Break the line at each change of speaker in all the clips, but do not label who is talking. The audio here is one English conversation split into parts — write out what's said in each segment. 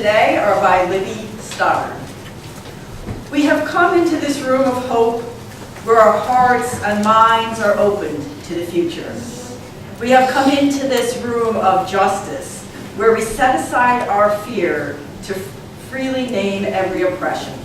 today are by Libby Stoddard. We have come into this room of hope where our hearts and minds are opened to the future. We have come into this room of justice where we set aside our fear to freely name every oppression.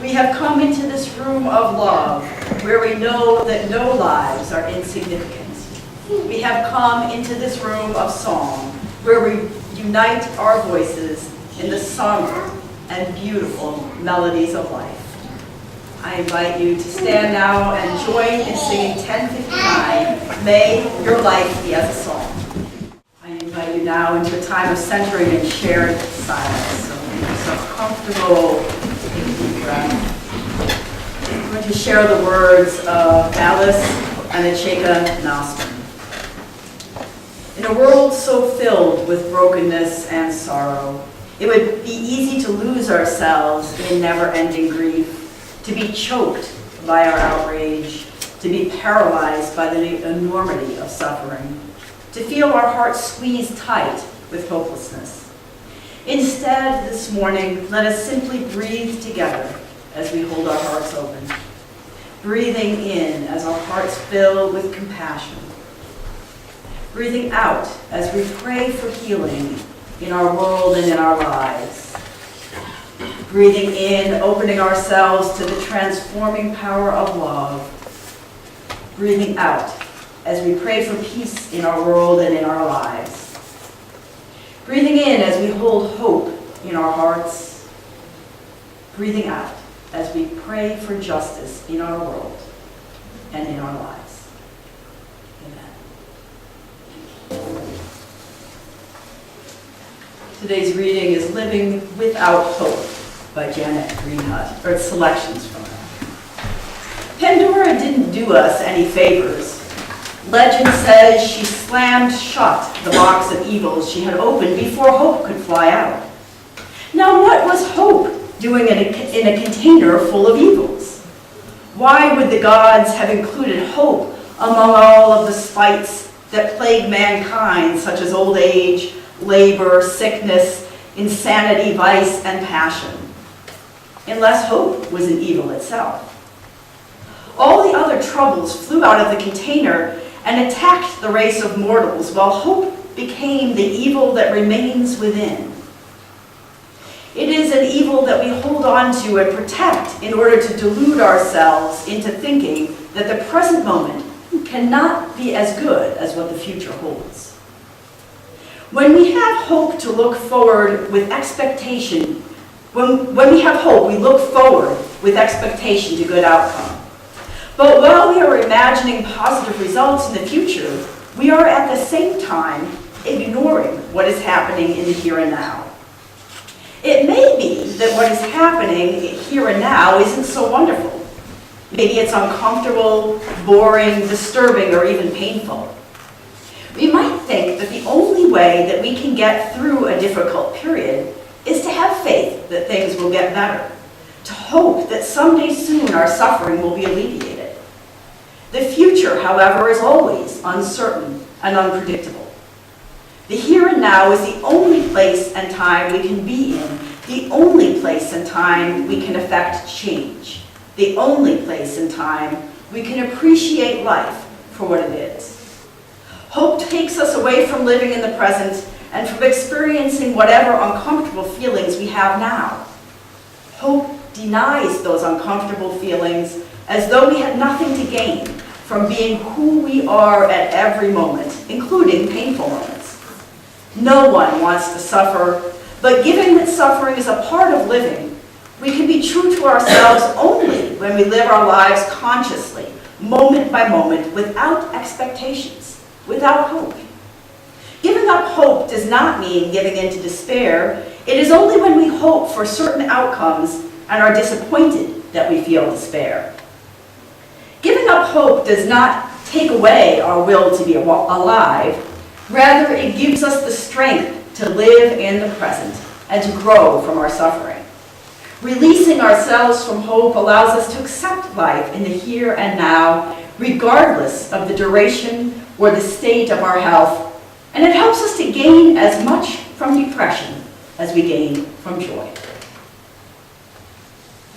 We have come into this room of love where we know that no lives are insignificant. We have come into this room of song where we unite our voices in the somber and beautiful melodies of life. I invite you to stand now and join in singing 1059, May Your Life Be as a Song. I invite you now into a time of centering and shared silence. So make yourself comfortable, take a deep breath. I'm going to share the words of Alice and Acheka Nostrum. In a world so filled with brokenness and sorrow, it would be easy to lose ourselves in never-ending grief, to be choked by our outrage, to be paralyzed by the enormity of suffering, to feel our hearts squeezed tight with hopelessness. Instead, this morning, let us simply breathe together as we hold our hearts open, breathing in as our hearts fill with compassion, breathing out as we pray for healing in our world and in our lives. Breathing in, opening ourselves to the transforming power of love. Breathing out as we pray for peace in our world and in our lives. Breathing in as we hold hope in our hearts. Breathing out as we pray for justice in our world and in our lives. Today's reading is Living Without Hope by Janet Greenhut, or selections from it. Pandora didn't do us any favors. Legend says she slammed shut the box of evils she had opened before hope could fly out. Now what was hope doing in a container full of evils? Why would the gods have included hope among all of the spites that plague mankind, such as old age, labor, sickness, insanity, vice, and passion, unless hope was an evil itself? All the other troubles flew out of the container and attacked the race of mortals, while hope became the evil that remains within. It is an evil that we hold on to and protect in order to delude ourselves into thinking that the present moment cannot be as good as what the future holds. When we have hope to look forward with expectation, when we have hope, we look forward with expectation to good outcome. But while we are imagining positive results in the future, we are at the same time ignoring what is happening in the here and now. It may be that what is happening here and now isn't so wonderful. Maybe it's uncomfortable, boring, disturbing, or even painful. We might think that the only way that we can get through a difficult period is to have faith that things will get better, to hope that someday soon our suffering will be alleviated. The future, however, is always uncertain and unpredictable. The here and now is the only place and time we can be in, the only place and time we can affect change, the only place and time we can appreciate life for what it is. Hope takes us away from living in the present and from experiencing whatever uncomfortable feelings we have now. Hope denies those uncomfortable feelings as though we had nothing to gain from being who we are at every moment, including painful moments. No one wants to suffer, but given that suffering is a part of living, we can be true to ourselves only when we live our lives consciously, moment by moment, without expectations, without hope. Giving up hope does not mean giving in to despair. It is only when we hope for certain outcomes and are disappointed that we feel despair. Giving up hope does not take away our will to be alive. Rather, it gives us the strength to live in the present and to grow from our suffering. Releasing ourselves from hope allows us to accept life in the here and now, regardless of the duration or the state of our health, and it helps us to gain as much from depression as we gain from joy.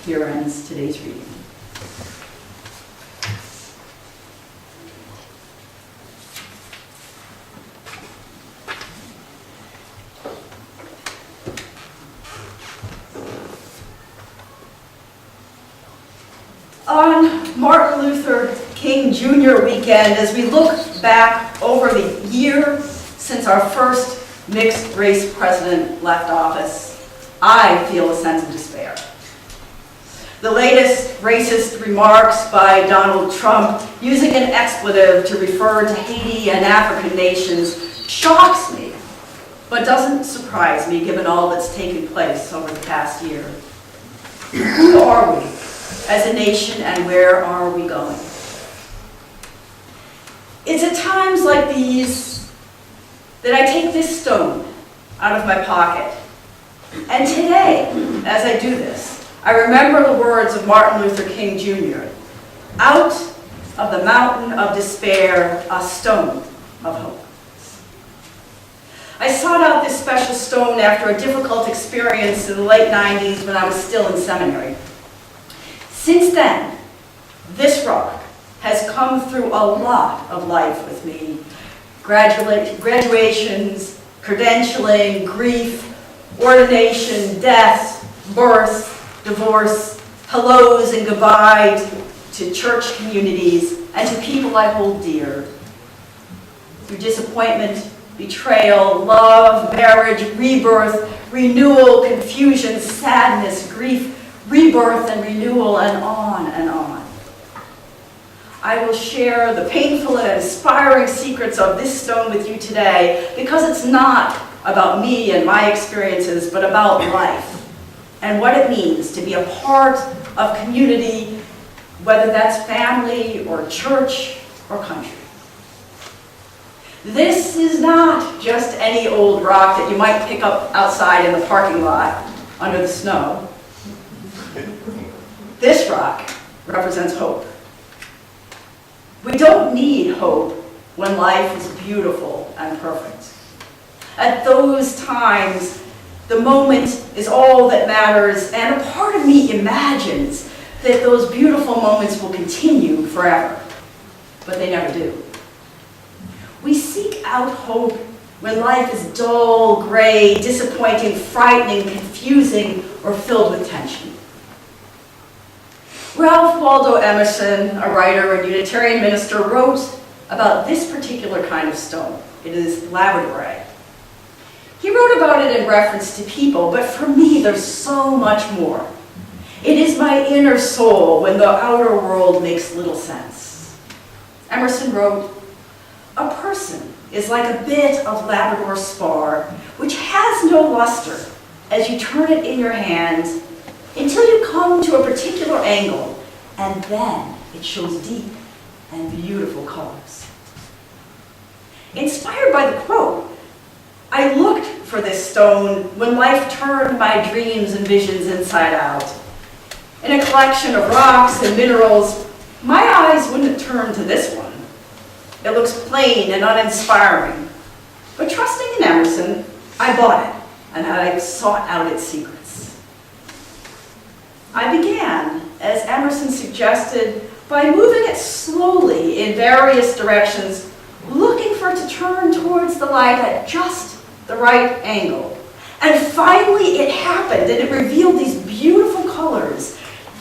Here ends today's reading. On Martin Luther King Jr. weekend, as we look back over the year since our first mixed-race president left office, I feel a sense of despair. The latest racist remarks by Donald Trump, using an expletive to refer to Haiti and African nations, shocks me, but doesn't surprise me given all that's taken place over the past year. Who are we as a nation, and where are we going? It's at times like these that I take this stone out of my pocket. And today, as I do this, I remember the words of Martin Luther King Jr. Out of the mountain of despair, a stone of hope. I sought out this special stone after a difficult experience in the late 90s when I was still in seminary. Since then, this rock has come through a lot of life with me. Graduations, credentialing, grief, ordination, death, birth, divorce, hellos and goodbye to church communities and to people I hold dear. Through disappointment, betrayal, love, marriage, rebirth, renewal, confusion, sadness, grief, rebirth and renewal, and on and on. I will share the painful and inspiring secrets of this stone with you today because it's not about me and my experiences, but about life and what it means to be a part of community, whether that's family or church or country. This is not just any old rock that you might pick up outside in the parking lot under the snow. This rock represents hope. We don't need hope when life is beautiful and perfect. At those times, the moment is all that matters, and a part of me imagines that those beautiful moments will continue forever, but they never do. We seek out hope when life is dull, gray, disappointing, frightening, confusing, or filled with tension. Ralph Waldo Emerson, a writer and Unitarian minister, wrote about this particular kind of stone. It is labradorite. He wrote about it in reference to people, but for me, there's so much more. It is my inner soul when the outer world makes little sense. Emerson wrote, "A person is like a bit of Labrador spar, which has no luster as you turn it in your hands until you come to a particular angle, and then it shows deep and beautiful colors." Inspired by the quote, I looked for this stone when life turned my dreams and visions inside out. In a collection of rocks and minerals, my eyes wouldn't turn to this one. It looks plain and uninspiring. But trusting in Emerson, I bought it, and I sought out its secrets. I began, as Emerson suggested, by moving it slowly in various directions, looking for it to turn towards the light at just the right angle. And finally it happened, and it revealed these beautiful colors,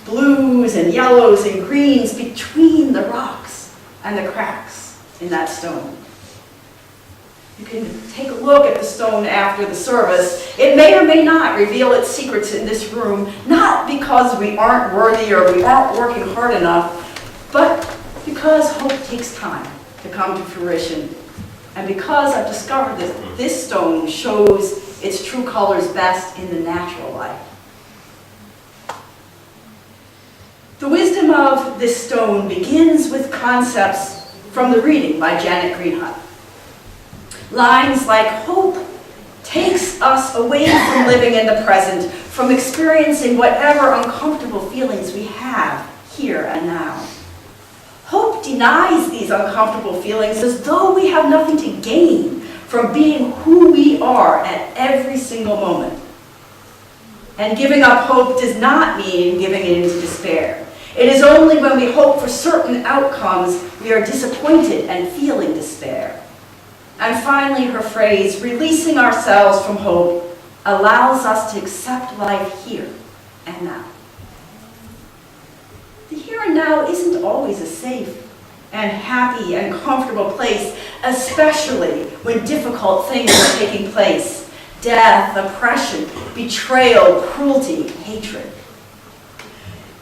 blues and yellows and greens between the rocks and the cracks in that stone. You can take a look at the stone after the service. It may or may not reveal its secrets in this room, not because we aren't worthy or we aren't working hard enough, but because hope takes time to come to fruition, and because I've discovered that this stone shows its true colors best in the natural light. The wisdom of this stone begins with concepts from the reading by Janet Greenhut. Lines like hope takes us away from living in the present, from experiencing whatever uncomfortable feelings we have here and now. Hope denies these uncomfortable feelings as though we have nothing to gain from being who we are at every single moment And giving up hope does not mean giving in to despair. It is only when we hope for certain outcomes we are disappointed and feeling despair. And finally, her phrase, releasing ourselves from hope, allows us to accept life here and now. The here and now isn't always a safe and happy and comfortable place, especially when difficult things are taking place. Death, oppression, betrayal, cruelty, hatred.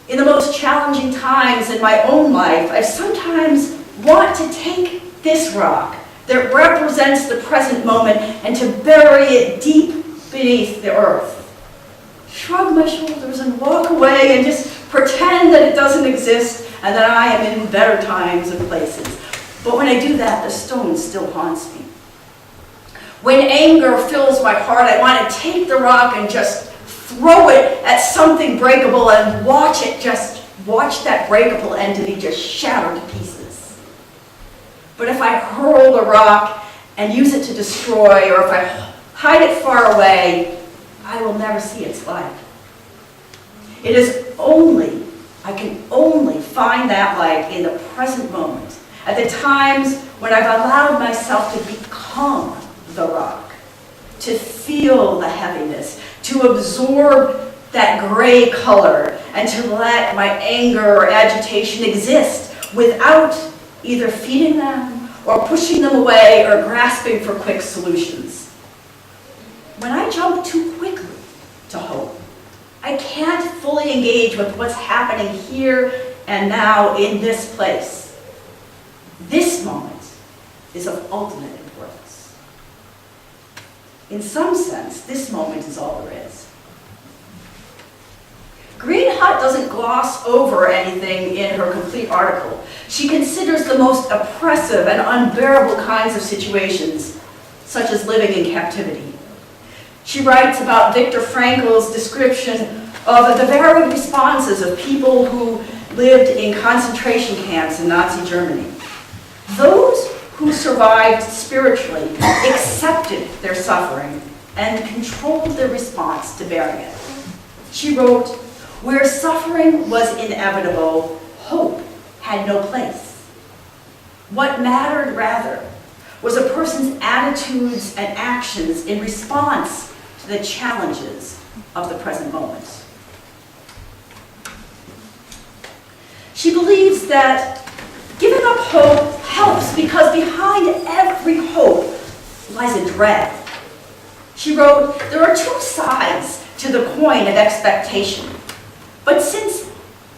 In the most challenging times in my own life, I sometimes want to take this rock that represents the present moment and to bury it deep beneath the earth. Shrug my shoulders and walk away and just pretend that it doesn't exist and that I am in better times and places. But when I do that, the stone still haunts me. When anger fills my heart, I want to take the rock and just throw it at something breakable and watch that breakable entity just shatter to pieces. But if I hurl the rock and use it to destroy, or if I hide it far away, I will never see its light. I can only find that light in the present moment, at the times when I've allowed myself to become the rock, to feel the heaviness, to absorb that gray color, and to let my anger or agitation exist without either feeding them or pushing them away or grasping for quick solutions. When I jump too quickly to hope, I can't fully engage with what's happening here and now in this place. This moment is of ultimate importance. In some sense, this moment is all there is. Green Hut doesn't gloss over anything in her complete article. She considers the most oppressive and unbearable kinds of situations, such as living in captivity. She writes about Viktor Frankl's description of the varied responses of people who lived in concentration camps in Nazi Germany. Those who survived spiritually accepted their suffering and controlled their response to bearing it. She wrote, "Where suffering was inevitable, hope had no place. What mattered rather was a person's attitudes and actions in response to the challenges of the present moment." She believes that giving up hope helps because behind every hope lies a dread. She wrote, "There are two sides to the coin of expectation. But since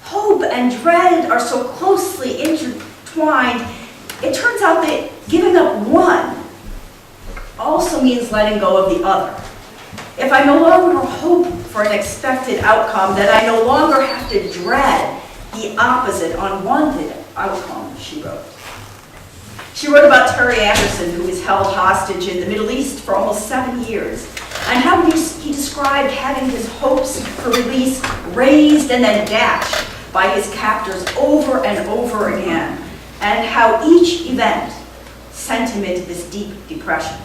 hope and dread are so closely intertwined, it turns out that giving up one also means letting go of the other. If I no longer hope for an expected outcome, then I no longer have to dread the opposite, unwanted outcome," she wrote. She wrote about Terry Anderson, who was held hostage in the Middle East for almost 7 years, and how he described having his hopes for release raised and then dashed by his captors over and over again, and how each event sent him into this deep depression.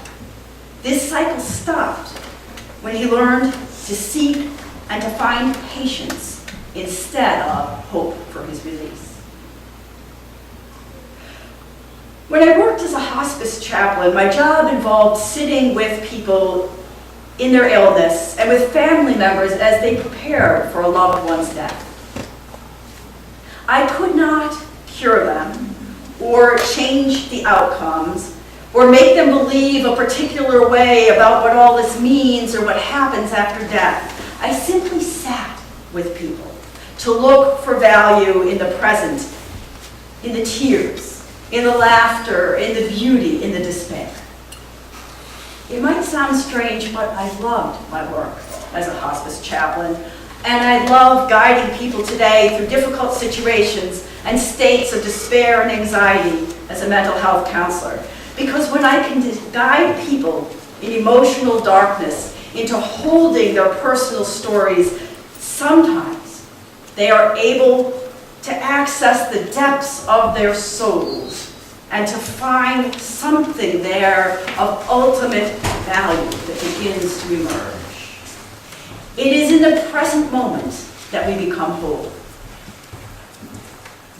This cycle stopped when he learned to seek and to find patience instead of hope for his release. When I worked as a hospice chaplain, my job involved sitting with people in their illness and with family members as they prepared for a loved one's death. I could not cure them or change the outcomes or make them believe a particular way about what all this means or what happens after death. I simply sat with people to look for value in the present, in the tears, in the laughter, in the beauty, in the despair. It might sound strange, but I loved my work as a hospice chaplain, and I love guiding people today through difficult situations and states of despair and anxiety as a mental health counselor. Because when I can guide people in emotional darkness into holding their personal stories, sometimes they are able to access the depths of their souls and to find something there of ultimate value that begins to emerge. It is in the present moment that we become whole.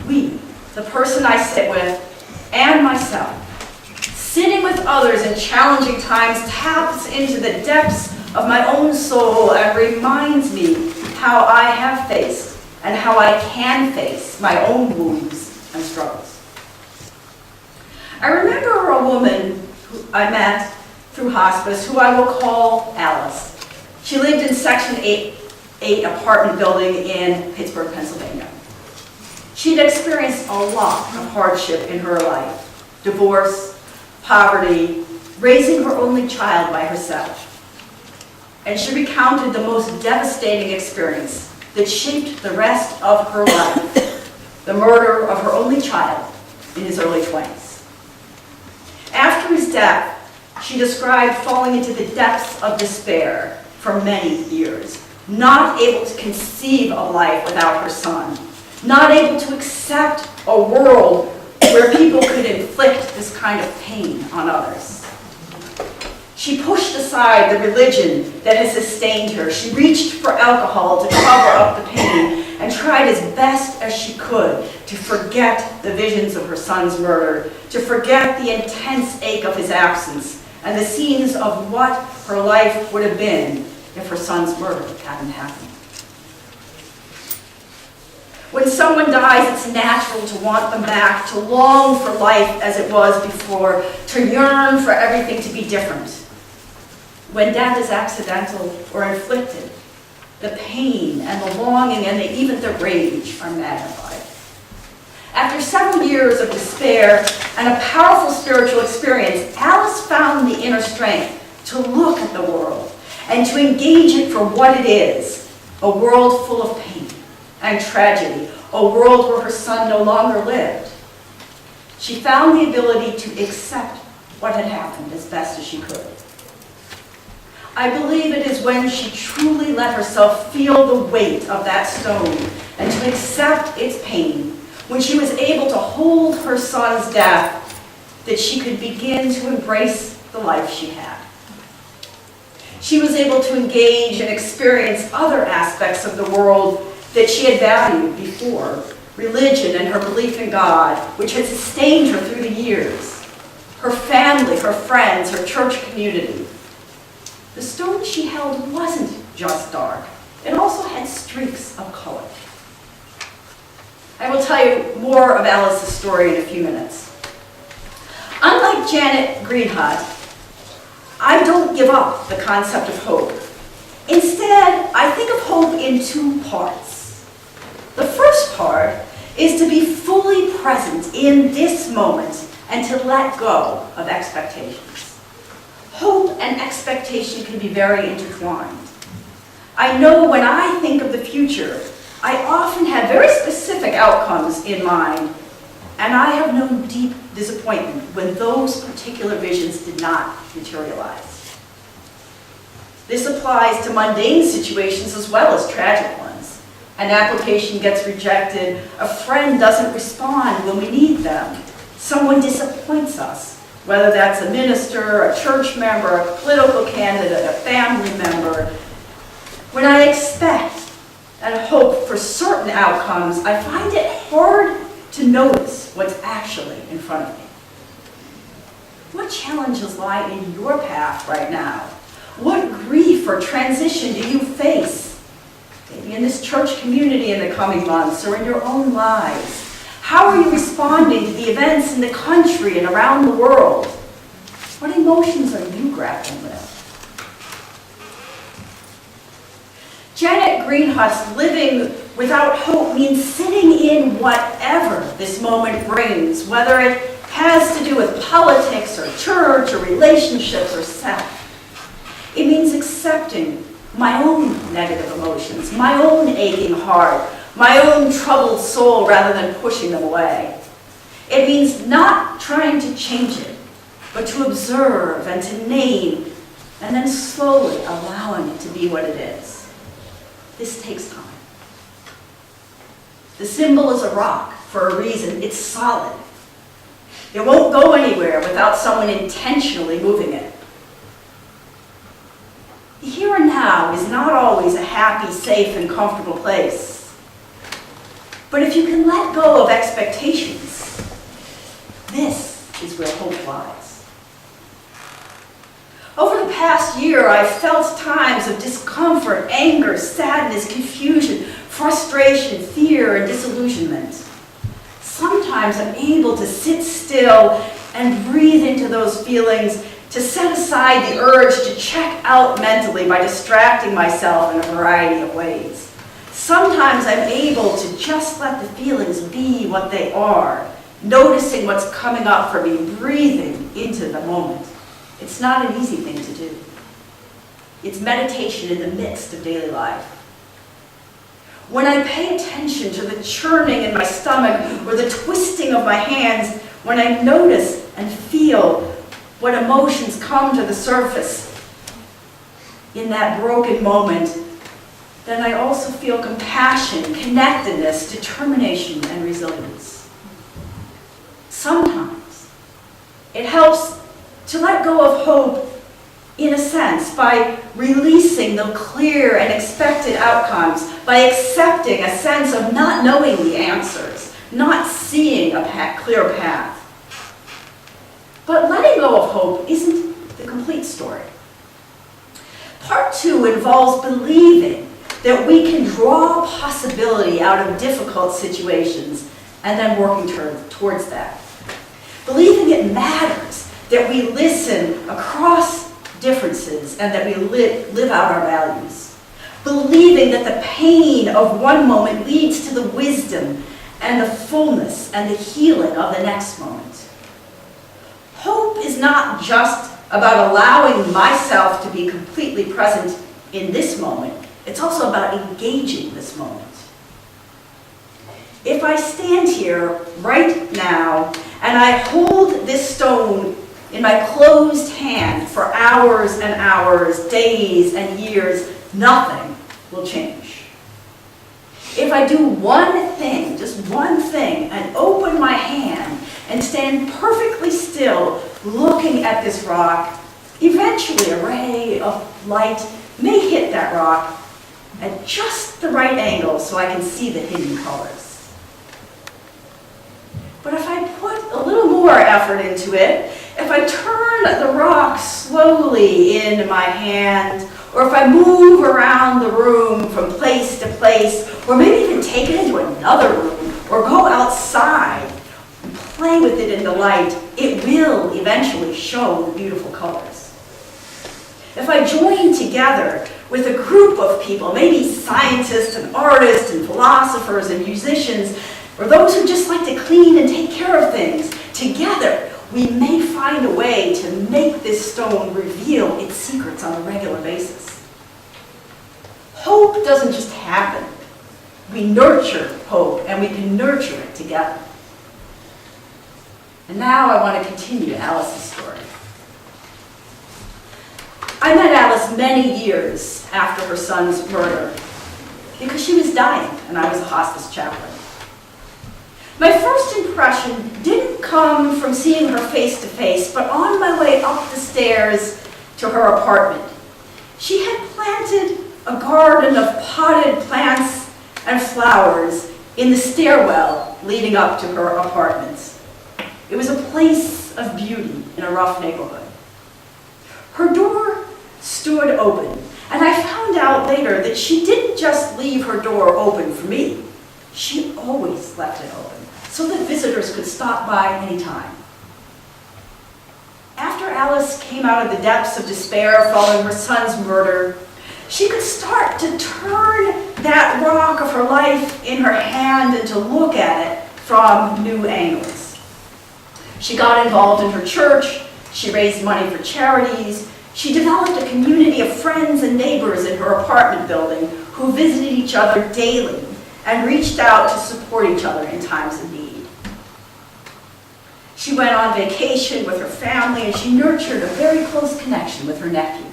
We, the person I sit with, and myself, sitting with others in challenging times taps into the depths of my own soul and reminds me how I have faced and how I can face my own wounds and struggles. I remember a woman who I met through hospice who I will call Alice. She lived in Section 8 apartment building in Pittsburgh, Pennsylvania. She'd experienced a lot of hardship in her life: divorce, poverty, raising her only child by herself. And she recounted the most devastating experience that shaped the rest of her life: the murder of her only child in his early 20s. After his death, she described falling into the depths of despair for many years, not able to conceive a life without her son, not able to accept a world where people could inflict this kind of pain on others. She pushed aside the religion that had sustained her. She reached for alcohol to cover up the pain and tried as best as she could to forget the visions of her son's murder, to forget the intense ache of his absence and the scenes of what her life would have been if her son's murder hadn't happened. When someone dies, it's natural to want them back, to long for life as it was before, to yearn for everything to be different. When death is accidental or inflicted, the pain and the longing and even the rage are magnified. After several years of despair and a powerful spiritual experience, Alice found the inner strength to look at the world and to engage it for what it is: a world full of pain and tragedy, a world where her son no longer lived. She found the ability to accept what had happened as best as she could. I believe it is when she truly let herself feel the weight of that stone and to accept its pain, when she was able to hold her son's death, that she could begin to embrace the life she had. She was able to engage and experience other aspects of the world that she had valued before: religion and her belief in God, which had sustained her through the years, her family, her friends, her church community. The stone she held wasn't just dark. It also had streaks of color. I will tell you more of Alice's story in a few minutes. Unlike Janet Greenhut, I don't give up the concept of hope. Instead, I think of hope in two parts. The first part is to be fully present in this moment and to let go of expectations. Hope and expectation can be very intertwined. I know when I think of the future, I often have very specific outcomes in mind, and I have known deep disappointment when those particular visions did not materialize. This applies to mundane situations as well as tragic ones. An application gets rejected, a friend doesn't respond when we need them, someone disappoints us, whether that's a minister, a church member, a political candidate, a family member. When I expect and hope for certain outcomes, I find it hard to notice what's actually in front of me. What challenges lie in your path right now? What grief or transition do you face? Maybe in this church community in the coming months or in your own lives. How are you responding to the events in the country and around the world? What emotions are you grappling with? Janet Greenhut's living without hope means sitting in whatever this moment brings, whether it has to do with politics or church or relationships or self. It means accepting my own negative emotions, my own aching heart, my own troubled soul, rather than pushing them away. It means not trying to change it, but to observe and to name, and then slowly allowing it to be what it is. This takes time. The symbol is a rock for a reason. It's solid. It won't go anywhere without someone intentionally moving it. The here and now is not always a happy, safe, and comfortable place. But if you can let go of expectations, this is where hope lies. Over the past year, I've felt times of discomfort, anger, sadness, confusion, frustration, fear, and disillusionment. Sometimes I'm able to sit still and breathe into those feelings, to set aside the urge to check out mentally by distracting myself in a variety of ways. Sometimes I'm able to just let the feelings be what they are, noticing what's coming up for me, breathing into the moment. It's not an easy thing to do. It's meditation in the midst of daily life. When I pay attention to the churning in my stomach or the twisting of my hands, when I notice and feel what emotions come to the surface in that broken moment, then I also feel compassion, connectedness, determination, and resilience. Sometimes it helps to let go of hope, in a sense, by releasing the clear and expected outcomes, by accepting a sense of not knowing the answers, not seeing a clear path. But letting go of hope isn't the complete story. Part 2 involves believing that we can draw possibility out of difficult situations and then working towards that. Believing it matters that we listen across differences and that we live out our values. Believing that the pain of one moment leads to the wisdom and the fullness and the healing of the next moment. Hope is not just about allowing myself to be completely present in this moment. It's also about engaging this moment. If I stand here right now and I hold this stone in my closed hand for hours and hours, days and years, nothing will change. If I do one thing, just one thing, and open my hand and stand perfectly still looking at this rock, eventually a ray of light may hit that rock at just the right angle so I can see the hidden colors. But if I put a little more effort into it, if I turn the rock slowly in my hand, or if I move around the room from place to place, or maybe even take it into another room, or go outside and play with it in the light, it will eventually show the beautiful colors. If I join together with a group of people, maybe scientists and artists and philosophers and musicians, or those who just like to clean and take care of things, together we may find a way to make this stone reveal its secrets on a regular basis. Hope doesn't just happen. We nurture hope, and we can nurture it together. And now I want to continue Alice's story. I met Alice many years after her son's murder because she was dying and I was a hospice chaplain. My first impression didn't come from seeing her face to face, but on my way up the stairs to her apartment. She had planted a garden of potted plants and flowers in the stairwell leading up to her apartment. It was a place of beauty in a rough neighborhood. Her door stood open, and I found out later that she didn't just leave her door open for me. She always left it open, so that visitors could stop by anytime. After Alice came out of the depths of despair following her son's murder, she could start to turn that rock of her life in her hand and to look at it from new angles. She got involved in her church, she raised money for charities, she developed a community of friends and neighbors in her apartment building who visited each other daily and reached out to support each other in times of need. She went on vacation with her family and she nurtured a very close connection with her nephew.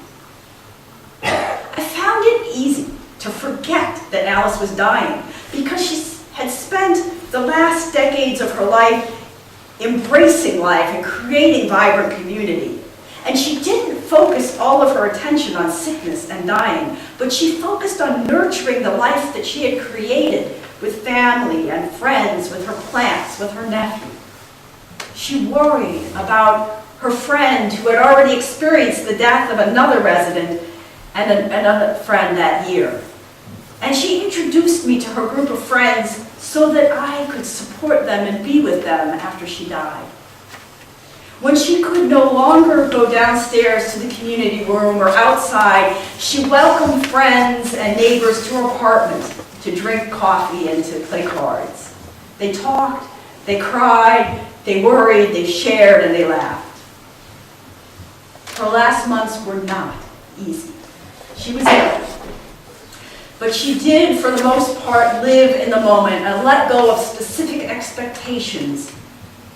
I found it easy to forget that Alice was dying because she had spent the last decades of her life embracing life and creating vibrant community. And she didn't focus all of her attention on sickness and dying, but she focused on nurturing the life that she had created with family and friends, with her plants, with her nephew. She worried about her friend who had already experienced the death of another resident and another friend that year. And she introduced me to her group of friends so that I could support them and be with them after she died. When she could no longer go downstairs to the community room or outside, she welcomed friends and neighbors to her apartment to drink coffee and to play cards. They talked, they cried, they worried, they shared, and they laughed. Her last months were not easy. She was ill. But she did, for the most part, live in the moment and let go of specific expectations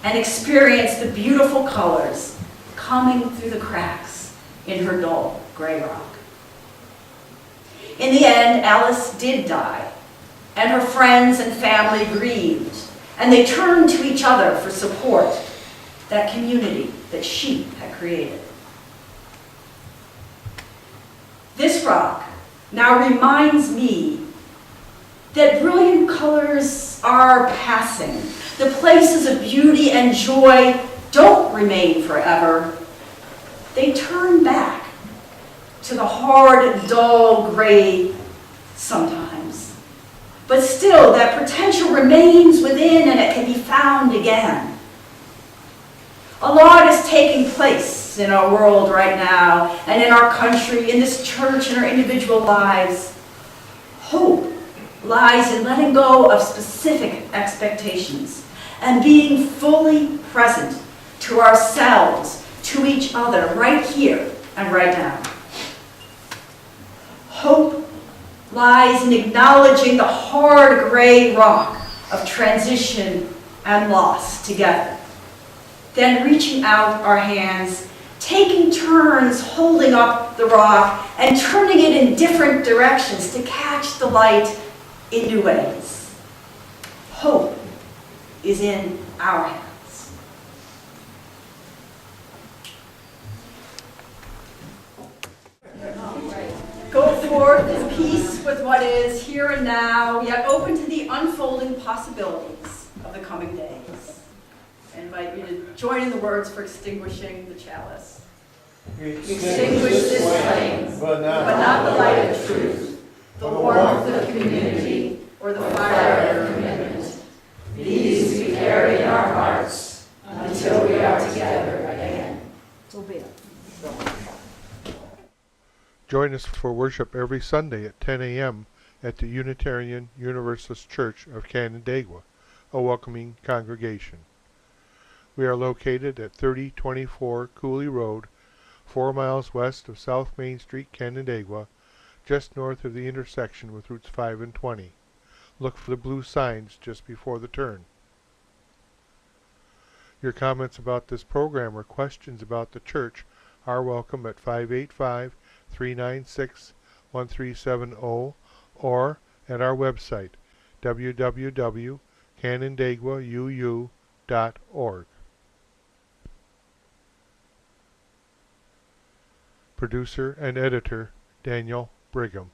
and experience the beautiful colors coming through the cracks in her dull gray rock. In the end, Alice did die, and her friends and family grieved, and they turned to each other for support, that community that she had created. This rock now reminds me that brilliant colors are passing. The places of beauty and joy don't remain forever. They turn back to the hard, dull gray sometimes. But still, that potential remains within and it can be found again. A lot is taking place in our world right now, and in our country, in this church, in our individual lives. Hope lies in letting go of specific expectations and being fully present to ourselves, to each other, right here and right now. Hope lies in acknowledging the hard gray rock of transition and loss together. Then reaching out our hands, taking turns holding up the rock and turning it in different directions to catch the light in new ways. Hope is in our hands. Go forth in peace with what is here and now, yet open to the unfolding possibilities of the coming days. I invite you to join in the words for extinguishing the chalice. Extinguish this flame, but not the light of truth, the warmth of community, or the fire of commitment. These we carry in our hearts until we are together again. So be it.
Join us for worship every Sunday at 10 a.m. at the Unitarian Universalist Church of Canandaigua, a welcoming congregation. We are located at 3024 Cooley Road, 4 miles west of South Main Street, Canandaigua, just north of the intersection with Routes 5 and 20. Look for the blue signs just before the turn. Your comments about this program or questions about the church are welcome at 585-396-1370 or at our website, www.canandaiguauu.org. Producer and editor, Daniel Brigham.